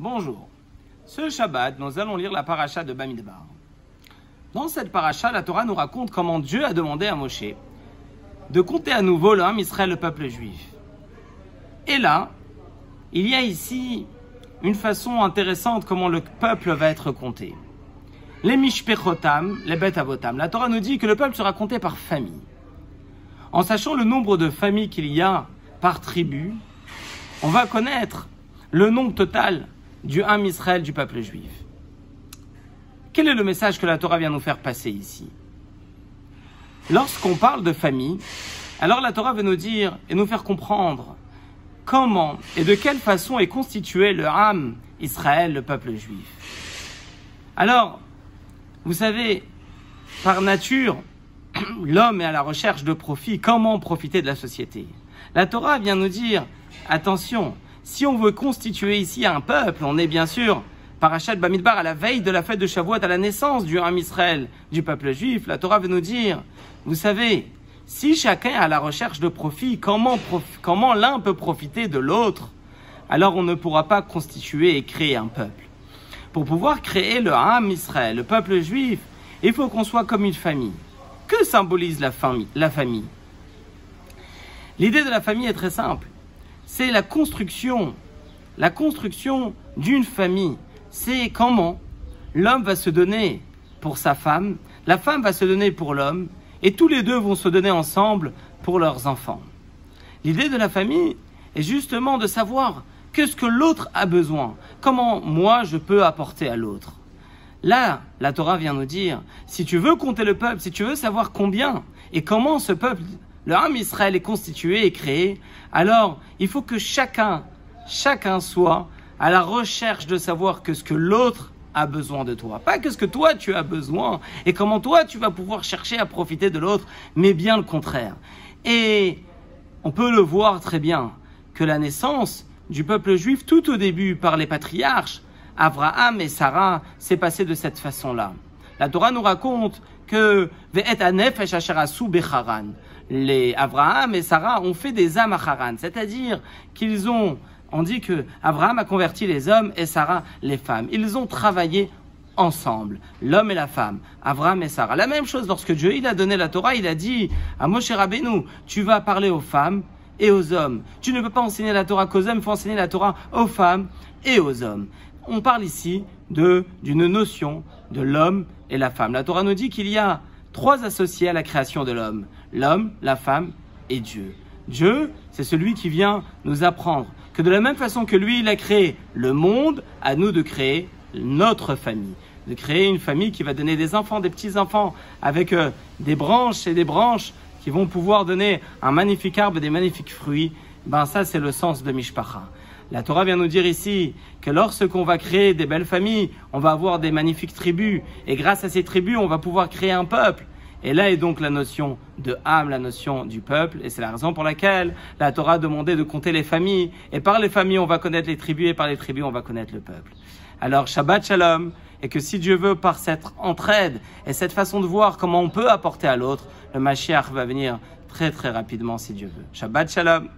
Bonjour. Ce Shabbat, nous allons lire la paracha de Bamidbar. Dans cette paracha, la Torah nous raconte comment Dieu a demandé à Moshe de compter à nouveau le Ham Israël, le peuple juif. Et là, il y a ici une façon intéressante comment le peuple va être compté. Les Mishpechotam, les Bet Avotam. La Torah nous dit que le peuple sera compté par famille. En sachant le nombre de familles qu'il y a par tribu, on va connaître le nombre total du Ham Israël du peuple juif. Quel est le message que la Torah vient nous faire passer ici? Lorsqu'on parle de famille, alors la Torah veut nous dire et nous faire comprendre comment et de quelle façon est constitué le Ham Israël, le peuple juif. Alors, vous savez, par nature, l'homme est à la recherche de profit. Comment profiter de la société? La Torah vient nous dire, attention, si on veut constituer ici un peuple, on est bien sûr, Parashat Bamidbar, à la veille de la fête de Shavuot, à la naissance du Ham Israël, du peuple juif, la Torah veut nous dire, vous savez, si chacun est à la recherche de profit, comment l'un peut profiter de l'autre, alors on ne pourra pas constituer et créer un peuple. Pour pouvoir créer le Ham Israël, le peuple juif, il faut qu'on soit comme une famille. Que symbolise la famille? L'idée de la famille est très simple. C'est la construction d'une famille. C'est comment l'homme va se donner pour sa femme, la femme va se donner pour l'homme, et tous les deux vont se donner ensemble pour leurs enfants. L'idée de la famille est justement de savoir qu'est-ce que l'autre a besoin, comment moi je peux apporter à l'autre. Là, la Torah vient nous dire, si tu veux compter le peuple, si tu veux savoir combien et comment ce peuple, le Ham Israël est constitué et créé, alors il faut que chacun soit à la recherche de savoir que ce que l'autre a besoin de toi. Pas que ce que toi tu as besoin et comment toi tu vas pouvoir chercher à profiter de l'autre, mais bien le contraire. Et on peut le voir très bien que la naissance du peuple juif tout au début par les patriarches, Abraham et Sarah, s'est passé de cette façon-là. La Torah nous raconte que les Abraham et Sarah ont fait des âmes à Haran, c'est-à-dire on dit que Abraham a converti les hommes et Sarah les femmes. Ils ont travaillé ensemble, l'homme et la femme, Abraham et Sarah. La même chose lorsque Dieu il a donné la Torah, il a dit à Moshe Rabbeinu, tu vas parler aux femmes et aux hommes. Tu ne peux pas enseigner la Torah qu'aux hommes, il faut enseigner la Torah aux femmes et aux hommes. On parle ici d'une notion de l'homme et la femme. La Torah nous dit qu'il y a 3 associés à la création de l'homme. L'homme, la femme et Dieu. Dieu, c'est celui qui vient nous apprendre que de la même façon que lui, il a créé le monde, à nous de créer notre famille. De créer une famille qui va donner des enfants, des petits-enfants, avec des branches et des branches qui vont pouvoir donner un magnifique arbre, des magnifiques fruits. Ça, c'est le sens de Mishpacha. La Torah vient nous dire ici que lorsqu'on va créer des belles familles, on va avoir des magnifiques tribus. Et grâce à ces tribus, on va pouvoir créer un peuple. Et là est donc la notion de Ham, la notion du peuple. Et c'est la raison pour laquelle la Torah a demandé de compter les familles. Et par les familles, on va connaître les tribus. Et par les tribus, on va connaître le peuple. Alors, Shabbat Shalom. Et que si Dieu veut, par cette entraide et cette façon de voir comment on peut apporter à l'autre, le Mashiach va venir très très rapidement si Dieu veut. Shabbat Shalom.